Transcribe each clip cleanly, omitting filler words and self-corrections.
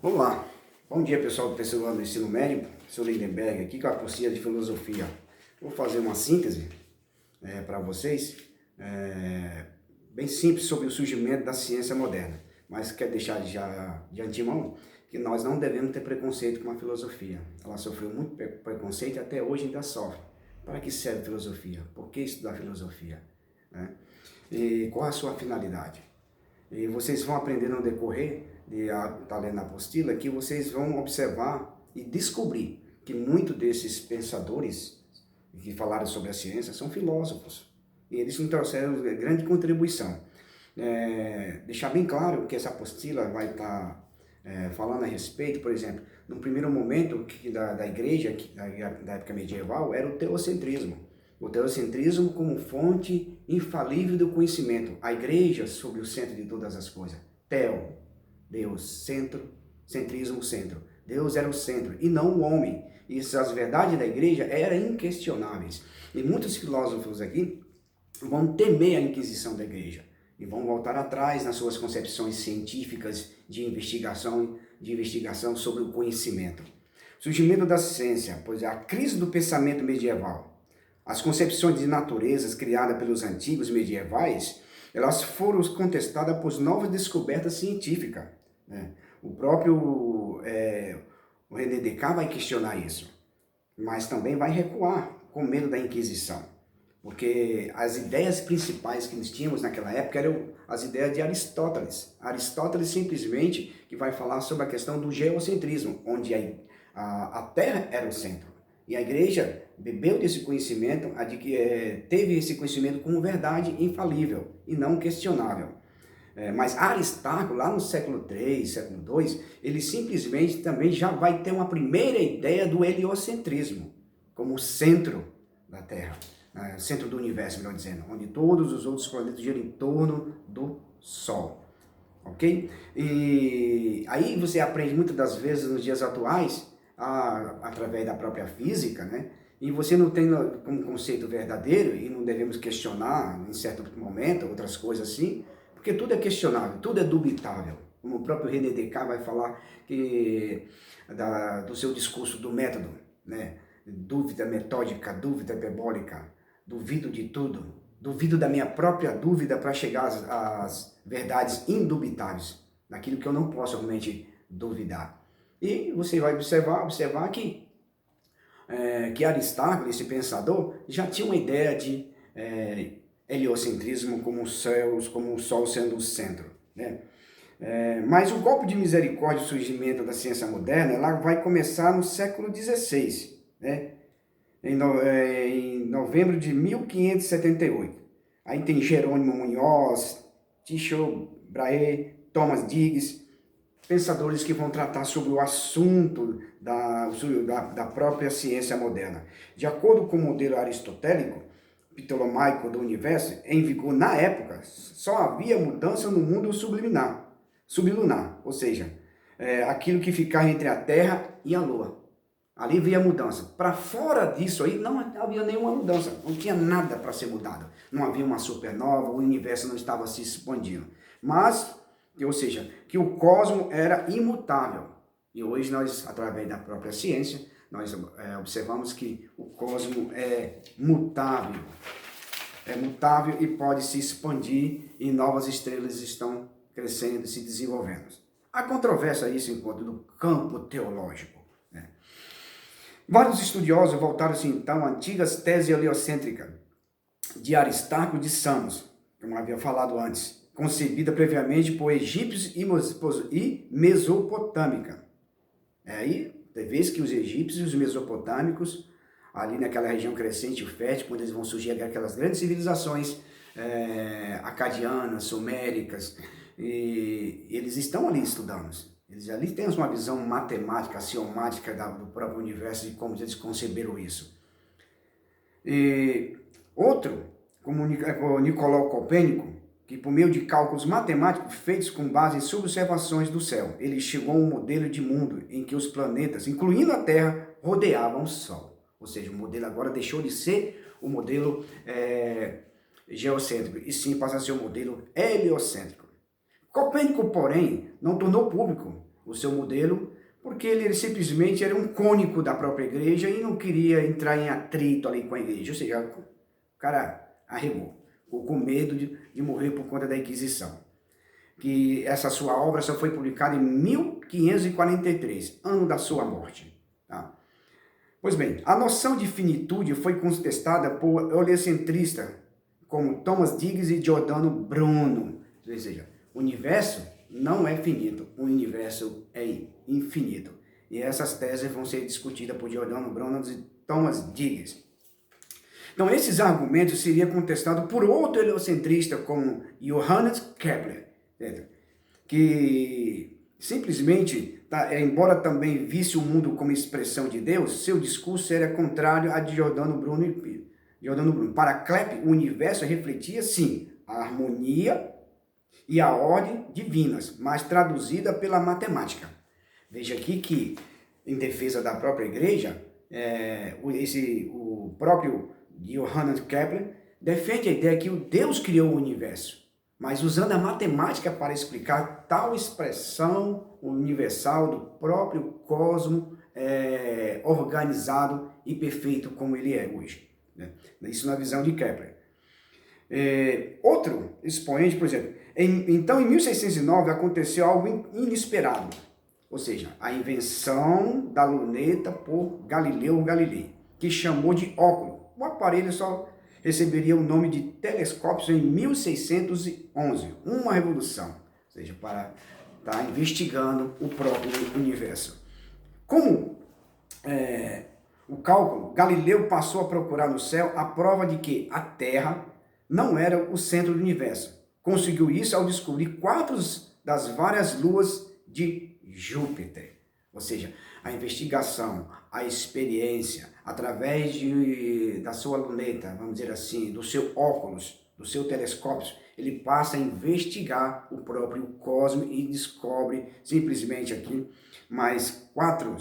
Vamos lá. Bom dia, pessoal do terceiro ano do ensino médio. Sou Lindenberg, aqui com a apostila de filosofia. Vou fazer uma síntese para vocês, bem simples, sobre o surgimento da ciência moderna. Mas quero deixar já de antemão que nós não devemos ter preconceito com a filosofia. Ela sofreu muito preconceito e até hoje ainda sofre. Para que serve filosofia? Por que estudar filosofia? E qual a sua finalidade? E vocês vão aprender no decorrer de estar lendo a apostila, que vocês vão observar e descobrir que muitos desses pensadores que falaram sobre a ciência são filósofos. E eles nos trouxeram grande contribuição. Deixar bem claro que essa apostila vai estar falando a respeito, por exemplo, no primeiro momento da igreja, da época medieval, era o teocentrismo. O teocentrismo como fonte infalível do conhecimento. A igreja sob o centro de todas as coisas. Teo, Deus, centro, centrismo, centro. Deus era o centro e não o homem. E as verdades da igreja eram inquestionáveis. E muitos filósofos aqui vão temer a inquisição da igreja e vão voltar atrás nas suas concepções científicas de investigação sobre o conhecimento. Surgimento da ciência, pois é a crise do pensamento medieval. As concepções de naturezas criadas pelos antigos medievais, elas foram contestadas por novas descobertas científicas. O próprio o René Descartes vai questionar isso, mas também vai recuar com medo da Inquisição, porque as ideias principais que nós tínhamos naquela época eram as ideias de Aristóteles. Aristóteles simplesmente que vai falar sobre a questão do geocentrismo, onde a Terra era o centro. E a igreja bebeu desse conhecimento, teve esse conhecimento como verdade infalível e não questionável. Mas Aristarco, lá no século III, século II, ele simplesmente também já vai ter uma primeira ideia do heliocentrismo, como centro da Terra, centro do universo, melhor dizendo, onde todos os outros planetas giram em torno do Sol. Ok? E aí você aprende muitas das vezes nos dias atuais, através da própria física, né? E você não tem como conceito verdadeiro, e não devemos questionar em certo momento, outras coisas assim, porque tudo é questionável, tudo é dubitável. Como o próprio René Descartes vai falar do seu discurso do método, né? Dúvida metódica, dúvida hiperbólica, duvido de tudo, duvido da minha própria dúvida para chegar às verdades indubitáveis, daquilo que eu não posso realmente duvidar. E você vai observar que Aristarco, esse pensador, já tinha uma ideia de heliocentrismo como o Sol sendo o centro, né? Mas o golpe de misericórdia e o surgimento da ciência moderna ela vai começar no século XVI, né? Em novembro de 1578. Aí tem Jerônimo Munhoz, Tycho Brahe, Thomas Digges, pensadores que vão tratar sobre o assunto da própria ciência moderna. De acordo com o modelo aristotélico, ptolomaico do universo, em vigor na época, só havia mudança no mundo sublunar, ou seja, aquilo que ficava entre a Terra e a Lua. Ali havia mudança. Para fora disso aí, não havia nenhuma mudança, não tinha nada para ser mudado. Não havia uma supernova, o universo não estava se expandindo. Ou seja, que o cosmos era imutável. E hoje nós, através da própria ciência, nós observamos que o cosmos é mutável. É mutável e pode se expandir e novas estrelas estão crescendo e se desenvolvendo. Há controvérsia a isso enquanto no campo teológico. Vários estudiosos voltaram-se então às antigas teses heliocêntricas de Aristarco de Samos, como havia falado antes, concebida previamente por egípcios e mesopotâmica. Aí, tem vezes que os egípcios e os mesopotâmicos, ali naquela região crescente e fértil, quando eles vão surgir aquelas grandes civilizações acadianas, suméricas, e eles estão ali estudando. Eles ali têm uma visão matemática, axiomática do próprio universo e como eles conceberam isso. E outro, como o Nicolau Copérnico, que por meio de cálculos matemáticos feitos com base em observações do céu, ele chegou a um modelo de mundo em que os planetas, incluindo a Terra, rodeavam o Sol. Ou seja, o modelo agora deixou de ser o modelo geocêntrico, e sim passa a ser o modelo heliocêntrico. Copérnico, porém, não tornou público o seu modelo, porque ele simplesmente era um cônico da própria igreja e não queria entrar em atrito ali com a igreja. Ou seja, o cara arregou, ficou com medo de morrer por conta da Inquisição. Que essa sua obra só foi publicada em 1543, ano da sua morte. Tá? Pois bem, a noção de finitude foi contestada por heliocentristas como Thomas Digges e Giordano Bruno. Ou seja, o universo não é finito, o universo é infinito. E essas teses vão ser discutidas por Giordano Bruno e Thomas Digges. Então, esses argumentos seriam contestados por outro heliocentrista como Johannes Kepler, que simplesmente, embora também visse o mundo como expressão de Deus, seu discurso era contrário a de Giordano Bruno. Para Kepler, o universo refletia, sim, a harmonia e a ordem divinas, mas traduzida pela matemática. Veja aqui que, em defesa da própria igreja, o próprio Johannes Kepler defende a ideia que o Deus criou o universo, mas usando a matemática para explicar tal expressão universal do próprio cosmo organizado e perfeito como ele é hoje. Né? Isso na visão de Kepler. Outro expoente, por exemplo, então em 1609 aconteceu algo inesperado, ou seja, a invenção da luneta por Galileu Galilei, que chamou de óculo. O aparelho só receberia o nome de telescópios em 1611, uma revolução, ou seja, para estar investigando o próprio universo. Como o cálculo, Galileu passou a procurar no céu a prova de que a Terra não era o centro do universo. Conseguiu isso ao descobrir 4 das várias luas de Júpiter. Ou seja, a investigação, a experiência, através da sua luneta, vamos dizer assim, do seu óculos, do seu telescópio, ele passa a investigar o próprio cosmos e descobre simplesmente aqui mais 4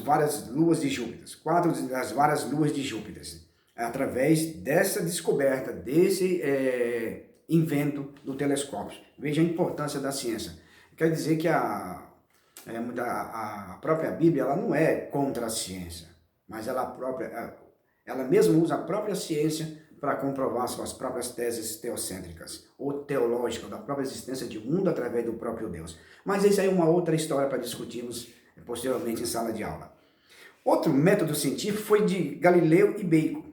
várias luas de Júpiter, 4 das várias luas de Júpiter, através dessa descoberta, desse invento do telescópio. Veja a importância da ciência. Quer dizer que a própria Bíblia ela não é contra a ciência, mas ela mesma usa a própria ciência para comprovar suas próprias teses teocêntricas ou teológicas da própria existência de mundo através do próprio Deus. Mas isso aí é uma outra história para discutirmos posteriormente em sala de aula. Outro método científico foi de Galileu e Bacon.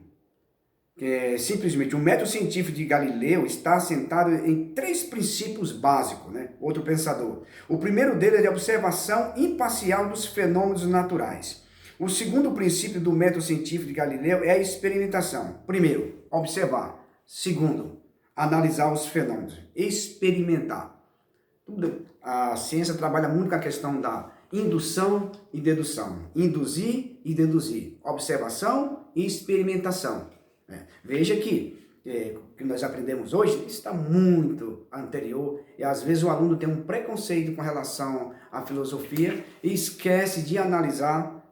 Simplesmente o método científico de Galileu está assentado em 3 princípios básicos, né? Outro pensador. O primeiro deles é a observação imparcial dos fenômenos naturais. O segundo princípio do método científico de Galileu é a experimentação. Primeiro, observar. Segundo, analisar os fenômenos. Experimentar. A ciência trabalha muito com a questão da indução e dedução. Induzir e deduzir. Observação e experimentação. Veja que o que nós aprendemos hoje está muito anterior e às vezes o aluno tem um preconceito com relação à filosofia e esquece de analisar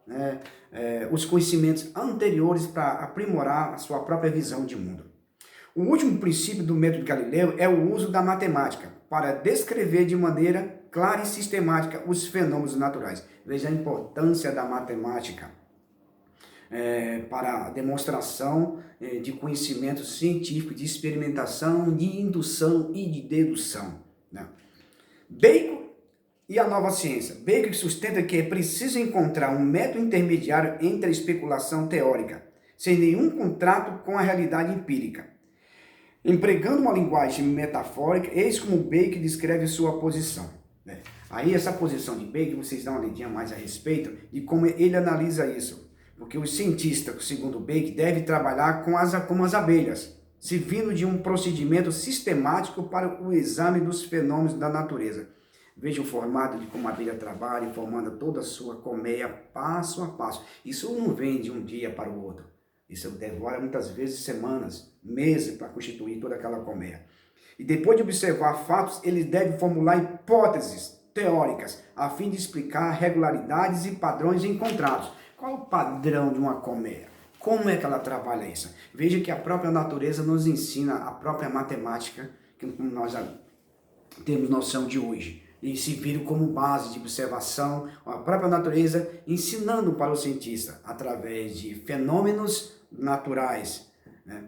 os conhecimentos anteriores para aprimorar a sua própria visão de mundo. O último princípio do método de Galileu é o uso da matemática para descrever de maneira clara e sistemática os fenômenos naturais. Veja a importância da matemática para a demonstração de conhecimento científico, de experimentação, de indução e de dedução. Né? Bacon e a nova ciência. Bacon sustenta que é preciso encontrar um método intermediário entre a especulação teórica, sem nenhum contrato com a realidade empírica. Empregando uma linguagem metafórica, eis como Bacon descreve sua posição. Né? Aí essa posição de Bacon, vocês dão uma olhadinha mais a respeito de como ele analisa isso. Porque o cientista, segundo Bacon, deve trabalhar como as abelhas, servindo de um procedimento sistemático para o exame dos fenômenos da natureza. Veja o formato de como a abelha trabalha, formando toda a sua colmeia passo a passo. Isso não vem de um dia para o outro. Isso demora muitas vezes semanas, meses para constituir toda aquela colmeia. E depois de observar fatos, ele deve formular hipóteses teóricas, a fim de explicar regularidades e padrões encontrados. Qual o padrão de uma colmeia? Como é que ela trabalha isso? Veja que a própria natureza nos ensina, a própria matemática, que nós temos noção de hoje. E se viram como base de observação a própria natureza, ensinando para o cientista através de fenômenos naturais, né?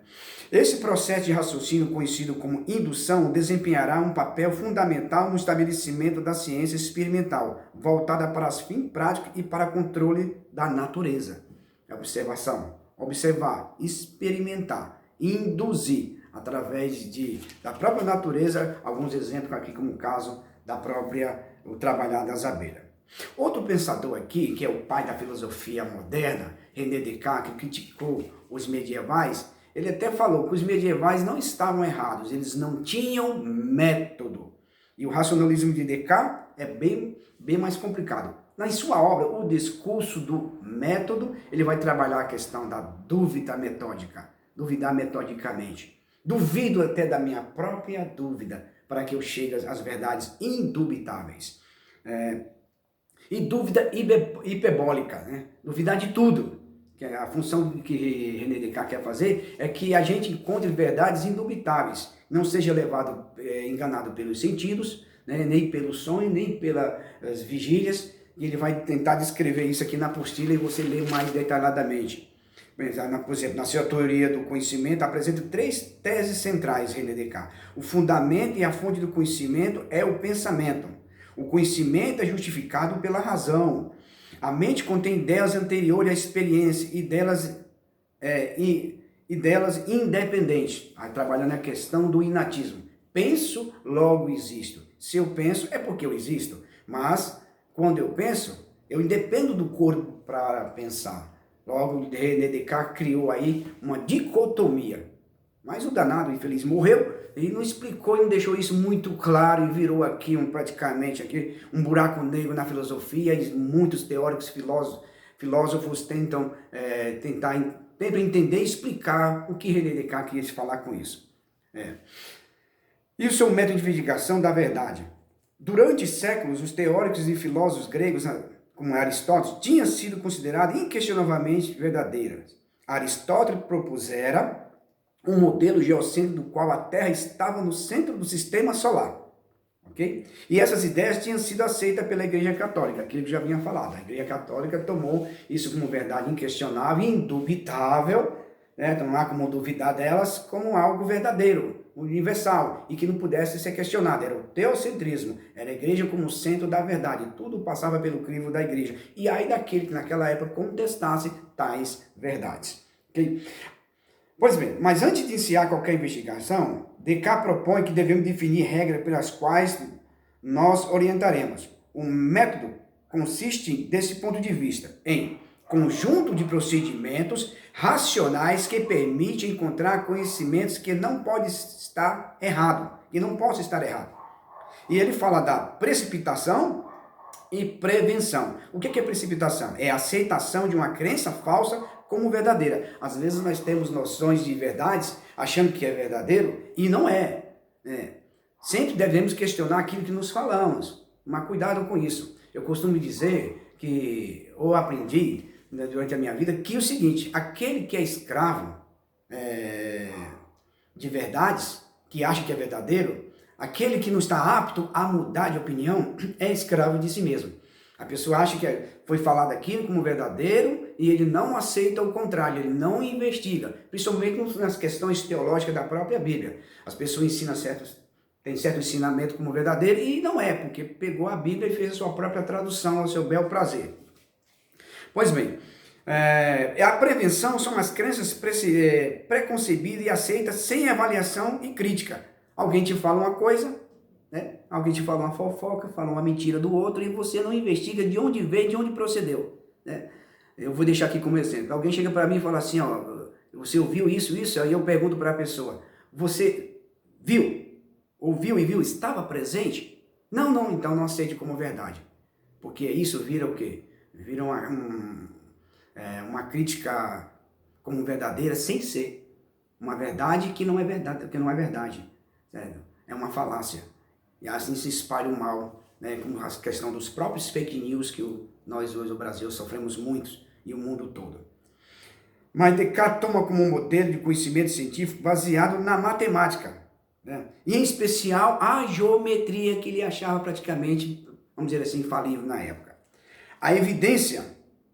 Esse processo de raciocínio, conhecido como indução, desempenhará um papel fundamental no estabelecimento da ciência experimental, voltada para os fins práticos e para controle da natureza. É observação, observar, experimentar, induzir através da própria natureza, alguns exemplos aqui como o caso o trabalhar das abelhas. Outro pensador aqui, que é o pai da filosofia moderna, René Descartes, que criticou os medievais, ele até falou que os medievais não estavam errados, eles não tinham método. E o racionalismo de Descartes é bem mais complicado. Na sua obra, O Discurso do Método, ele vai trabalhar a questão da dúvida metódica, duvidar metodicamente. Duvido até da minha própria dúvida, para que eu chegue às verdades indubitáveis. E dúvida hiperbólica, né? Duvidar de tudo. Que a função que René Descartes quer fazer é que a gente encontre verdades indubitáveis, não seja enganado pelos sentidos, né? Nem pelo sonho, nem pelas vigílias. E ele vai tentar descrever isso aqui na apostila e você lê mais detalhadamente. Por exemplo, na sua teoria do conhecimento, apresenta 3 teses centrais, René Descartes. O fundamento e a fonte do conhecimento é o pensamento. O conhecimento é justificado pela razão. A mente contém ideias anteriores à experiência e delas independentes. Aí trabalhando a questão do inatismo. Penso, logo existo. Se eu penso, é porque eu existo. Mas, quando eu penso, eu independo do corpo para pensar. Logo, René Descartes criou aí uma dicotomia. Mas o danado, infeliz, morreu, ele não explicou e não deixou isso muito claro e virou aqui praticamente um buraco negro na filosofia. E muitos teóricos, filósofos tentam entender e explicar o que René Descartes quis falar com isso. E o seu método de investigação da verdade. Durante séculos, os teóricos e filósofos gregos, como Aristóteles, tinham sido considerados inquestionavelmente verdadeiras. Aristóteles propusera um modelo geocêntrico do qual a Terra estava no centro do sistema solar. Okay? E essas ideias tinham sido aceitas pela Igreja Católica, aquilo que já vinha falado. A Igreja Católica tomou isso como verdade inquestionável, indubitável, né? Então, não há como duvidar delas, como algo verdadeiro, universal, e que não pudesse ser questionado. Era o teocentrismo, era a igreja como centro da verdade, tudo passava pelo crivo da igreja. E aí daquele que naquela época contestasse tais verdades. Okay? Pois bem, mas antes de iniciar qualquer investigação, Descartes propõe que devemos definir regras pelas quais nós orientaremos. O método consiste, desse ponto de vista, em conjunto de procedimentos racionais que permitem encontrar conhecimentos que não pode estar errado, e não possa estar errado. E ele fala da precipitação e prevenção. O que é precipitação? É a aceitação de uma crença falsa como verdadeira. Às vezes nós temos noções de verdades achando que é verdadeiro e não é. Sempre devemos questionar aquilo que nos falamos, mas cuidado com isso. Eu costumo dizer que, ou aprendi durante a minha vida, que é o seguinte: aquele que é escravo de verdades, que acha que é verdadeiro, aquele que não está apto a mudar de opinião, é escravo de si mesmo. A pessoa acha que foi falado aquilo como verdadeiro e ele não aceita o contrário, ele não investiga, principalmente nas questões teológicas da própria Bíblia. As pessoas ensinam tem certo ensinamento como verdadeiro e não é, porque pegou a Bíblia e fez a sua própria tradução ao seu bel prazer. Pois bem, a prevenção são as crenças preconcebidas e aceitas sem avaliação e crítica. Alguém te fala uma coisa, né? Alguém te fala uma fofoca, fala uma mentira do outro e você não investiga de onde veio, de onde procedeu, né? Eu vou deixar aqui como exemplo. Alguém chega para mim e fala assim, ó, você ouviu isso? Aí eu pergunto para a pessoa, você viu? Ouviu e viu? Estava presente? Não, então não aceite como verdade. Porque isso vira o quê? Vira uma crítica como verdadeira sem ser uma verdade que não é verdade, que não é verdade. Certo? É uma falácia. E assim se espalha o mal, né? Como a questão dos próprios fake news que nós hoje no Brasil sofremos muitos e o mundo todo. Mas Descartes toma como modelo de conhecimento científico baseado na matemática. né? E em especial a geometria que ele achava praticamente, vamos dizer assim, infalível na época. A evidência,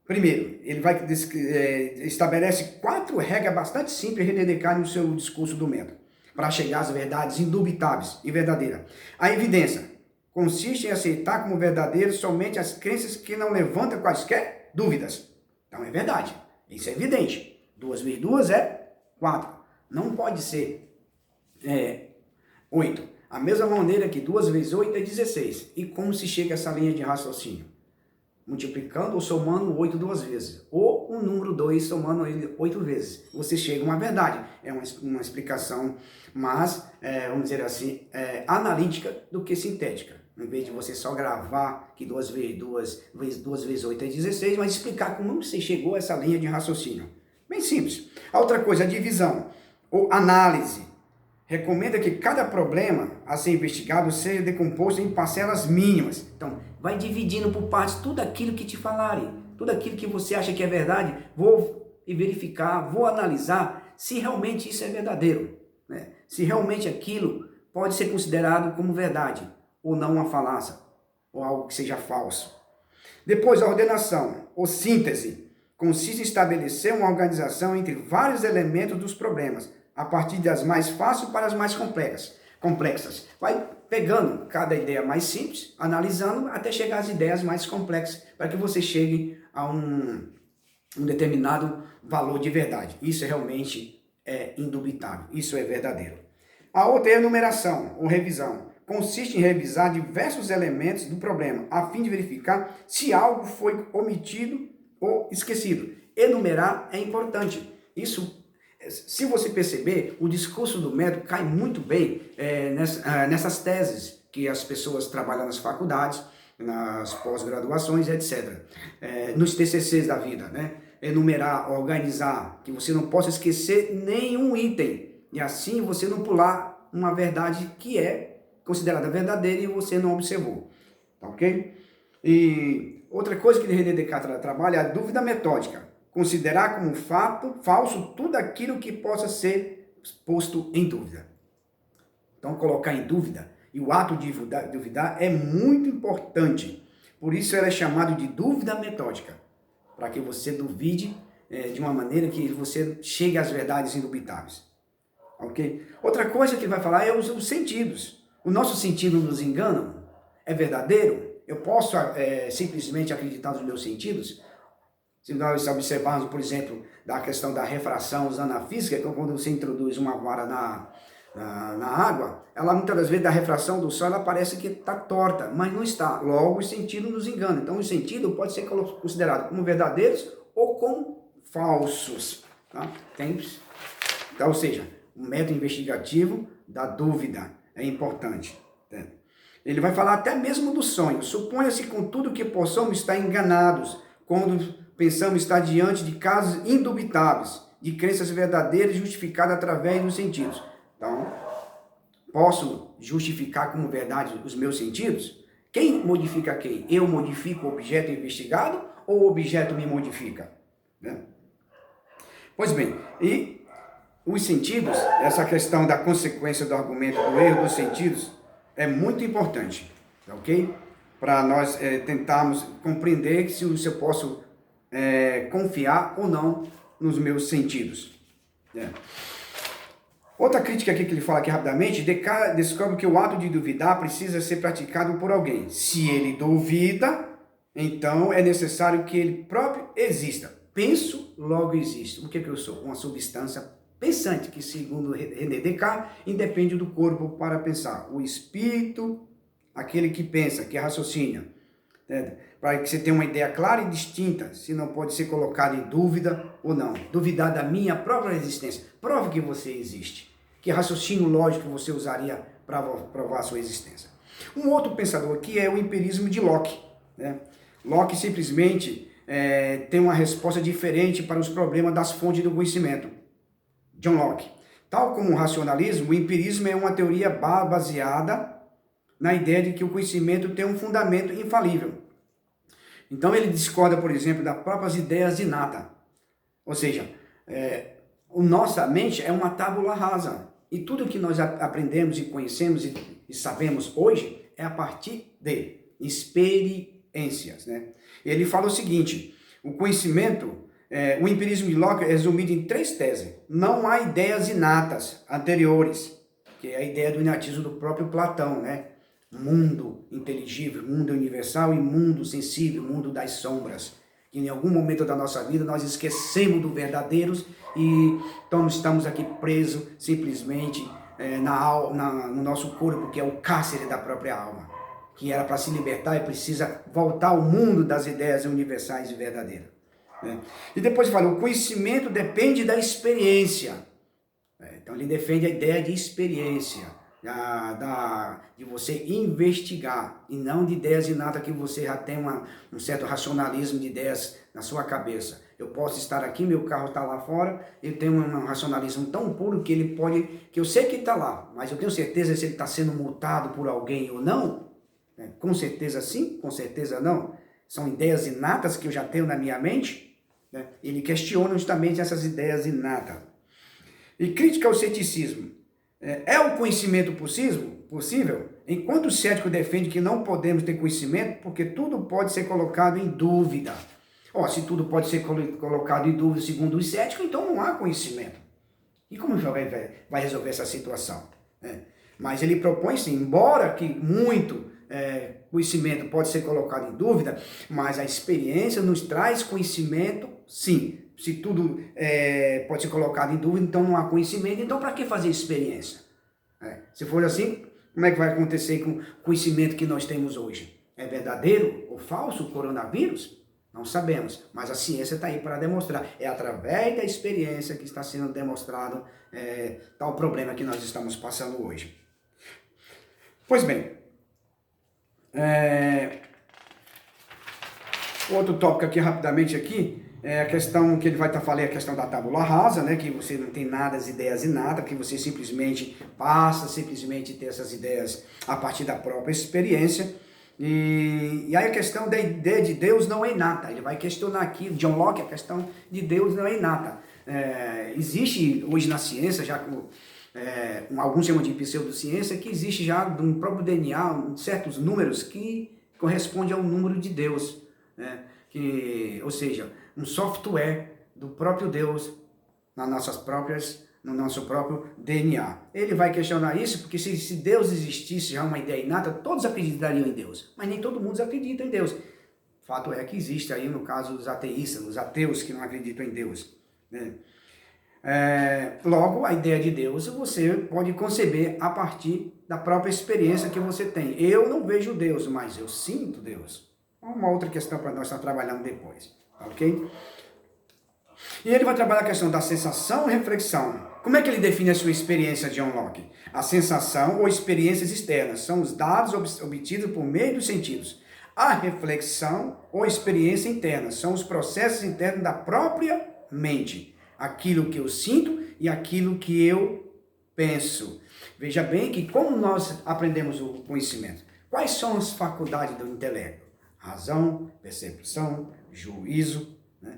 primeiro, ele vai estabelece 4 regras bastante simples, René Descartes, no seu discurso do método, para chegar às verdades indubitáveis e verdadeiras. A evidência consiste em aceitar como verdadeiras somente as crenças que não levantam quaisquer dúvidas. Então é verdade, isso é evidente. 2 vezes 2 é 4. Não pode ser 8. A mesma maneira que 2 vezes 8 é 16. E como se chega a essa linha de raciocínio? Multiplicando ou somando 8 2 vezes. Ou o número 2 somando ele 8 vezes. Você chega a uma verdade. É uma explicação mais, vamos dizer assim, analítica do que sintética. Em vez de você só gravar que 2 vezes 8 é 16, mas explicar como você chegou a essa linha de raciocínio. Bem simples. A outra coisa, a divisão ou análise. Recomenda que cada problema a ser investigado seja decomposto em parcelas mínimas. Então, vai dividindo por partes tudo aquilo que te falarem, tudo aquilo que você acha que é verdade, vou verificar, vou analisar se realmente isso é verdadeiro, né? Se realmente aquilo pode ser considerado como verdade, ou não uma falácia, ou algo que seja falso. Depois, a ordenação, ou síntese, consiste em estabelecer uma organização entre vários elementos dos problemas, a partir das mais fáceis para as mais complexas. Vai pegando cada ideia mais simples, analisando, até chegar às ideias mais complexas, para que você chegue a um determinado valor de verdade. Isso realmente é indubitável, isso é verdadeiro. A outra é a enumeração, ou revisão. Consiste em revisar diversos elementos do problema, a fim de verificar se algo foi omitido ou esquecido. Enumerar é importante. Isso, se você perceber, o discurso do método cai muito bem nessas teses que as pessoas trabalham nas faculdades, nas pós-graduações, etc. Nos TCCs da vida, né? Enumerar, organizar, que você não possa esquecer nenhum item, e assim você não pular uma verdade que é considerada verdadeira e você não observou, tá ok? E outra coisa que René Descartes trabalha é a dúvida metódica. Considerar como fato falso tudo aquilo que possa ser posto em dúvida. Então, colocar em dúvida, e o ato de duvidar é muito importante. Por isso, ela é chamada de dúvida metódica, para que você duvide de uma maneira que você chegue às verdades indubitáveis. Ok? Outra coisa que ele vai falar é os sentidos. O nosso sentido nos engana? É verdadeiro? Eu posso simplesmente acreditar nos meus sentidos? Se nós observarmos, por exemplo, da questão da refração usando a física, então quando você introduz uma vara na água, ela muitas das vezes da refração do sol, ela parece que está torta, mas não está. Logo, o sentido nos engana. Então, o sentido pode ser considerado como verdadeiros ou como falsos. Tá? Então, ou seja, o método investigativo da dúvida é importante. Tá? Ele vai falar até mesmo do sonho. Suponha-se, contudo, que possamos estar enganados quando pensamos estar diante de casos indubitáveis, de crenças verdadeiras justificadas através dos sentidos. Então, posso justificar como verdade os meus sentidos? Quem modifica quem? Eu modifico o objeto investigado ou o objeto me modifica? Né? Pois bem, e os sentidos, essa questão da consequência do argumento do erro dos sentidos é muito importante, ok? Para nós tentarmos compreender se eu posso confiar ou não nos meus sentidos. Outra crítica aqui que ele fala aqui rapidamente, Descartes descobre que o ato de duvidar precisa ser praticado por alguém. Se ele duvida, então é necessário que ele próprio exista. Penso, logo existo. O que eu sou? Uma substância pensante, que segundo René Descartes, independe do corpo para pensar. O espírito, aquele que pensa, que raciocina. Para que você tenha uma ideia clara e distinta, se não pode ser colocado em dúvida ou não. Duvidar da minha própria existência. Prove que você existe. Que raciocínio lógico você usaria para provar a sua existência. Um outro pensador aqui é o empirismo de Locke. Né? Locke simplesmente tem uma resposta diferente para os problemas das fontes do conhecimento. John Locke. Tal como o racionalismo, o empirismo é uma teoria baseada na ideia de que o conhecimento tem um fundamento infalível. Então ele discorda, por exemplo, das próprias ideias de nada. Ou seja, nossa mente é uma tábula rasa. E tudo que nós aprendemos e conhecemos e sabemos hoje é a partir de experiências, né? Ele fala o seguinte, o conhecimento, o empirismo de Locke é resumido em 3 teses. Não há ideias inatas anteriores, que é a ideia do inatismo do próprio Platão, né? Mundo inteligível, mundo universal e mundo sensível, mundo das sombras. Que em algum momento da nossa vida nós esquecemos do verdadeiros e então estamos aqui presos simplesmente no nosso corpo, que é o cárcere da própria alma. Que era para se libertar e precisa voltar ao mundo das ideias universais e verdadeiras. Né? E depois fala, o conhecimento depende da experiência. Então ele defende a ideia de experiência, de você investigar, e não de ideias inatas que você já tem um certo racionalismo de ideias na sua cabeça. Eu posso estar aqui, meu carro está lá fora, eu tenho um racionalismo tão puro que ele pode, que eu sei que está lá, mas eu tenho certeza se ele está sendo multado por alguém ou não. Com certeza sim, com certeza não. São ideias inatas que eu já tenho na minha mente. Né? Ele questiona justamente essas ideias inatas. E crítica ao ceticismo. É o conhecimento possível? Enquanto o cético defende que não podemos ter conhecimento, porque tudo pode ser colocado em dúvida. Se tudo pode ser colocado em dúvida segundo o cético, então não há conhecimento. E como vai resolver essa situação? Mas ele propõe, sim, embora que muito conhecimento pode ser colocado em dúvida, mas a experiência nos traz conhecimento, sim. Se tudo pode ser colocado em dúvida, então não há conhecimento, então para que fazer experiência? Se for assim, como é que vai acontecer com o conhecimento que nós temos hoje? É verdadeiro ou falso o coronavírus? Não sabemos, mas a ciência está aí para demonstrar. É através da experiência que está sendo demonstrado tal problema que nós estamos passando hoje. Pois bem, outro tópico aqui, rapidamente aqui, é a questão que ele vai estar falando, a questão da tábula rasa, né? Que você não tem nada, as ideias e nada, que você simplesmente passa, simplesmente ter essas ideias a partir da própria experiência. E aí a questão da ideia de Deus não é inata. Ele vai questionar aqui, John Locke, a questão de Deus não é inata. Existe hoje na ciência, já com alguns chamam de pseudociência, que existe já no próprio DNA certos números que correspondem ao número de Deus, né? Ou seja, um software do próprio Deus no nosso próprio DNA. Ele vai questionar isso porque se Deus existisse já uma ideia inata, todos acreditariam em Deus, mas nem todo mundo acredita em Deus. Fato é que existe aí, no caso, os ateístas, os ateus que não acreditam em Deus, né? Logo, a ideia de Deus você pode conceber a partir da própria experiência que você tem. Eu não vejo Deus, mas eu sinto Deus. Uma outra questão para nós estar trabalhando depois, ok? E ele vai trabalhar a questão da sensação e reflexão. Como é que ele define a sua experiência, John Locke? A sensação ou experiências externas são os dados obtidos por meio dos sentidos. A reflexão ou experiência interna são os processos internos da própria mente. Aquilo que eu sinto e aquilo que eu penso. Veja bem que como nós aprendemos o conhecimento? Quais são as faculdades do intelecto? Razão, percepção, juízo, né?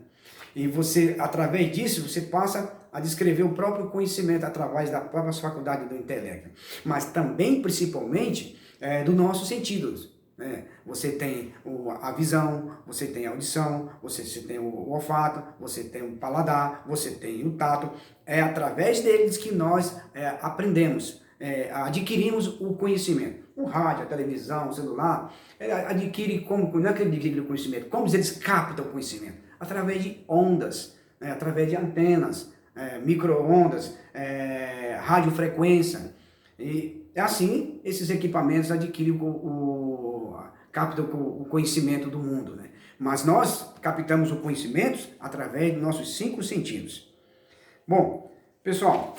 E você, através disso, você passa a descrever o próprio conhecimento através das próprias faculdades do intelecto. Mas também, principalmente, dos nossos sentidos. Você tem a visão, você tem a audição, você tem o olfato, você tem o paladar, você tem o tato. É através deles que nós aprendemos, adquirimos o conhecimento. O rádio, a televisão, o celular, adquire como, não é que ele adquire o conhecimento, como eles captam o conhecimento? Através de ondas, através de antenas, micro-ondas, radiofrequência. E assim, esses equipamentos adquirem captam o conhecimento do mundo, né? Mas nós captamos o conhecimento através dos nossos 5 sentidos. Bom, pessoal,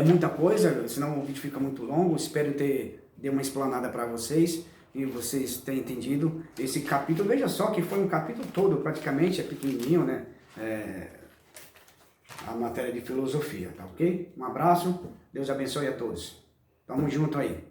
muita coisa, senão o vídeo fica muito longo. Espero ter dado uma explanada para vocês e vocês tenham entendido esse capítulo. Veja só que foi um capítulo todo, praticamente, é pequenininho, né? A matéria de filosofia, tá ok? Um abraço, Deus abençoe a todos. Tamo junto aí.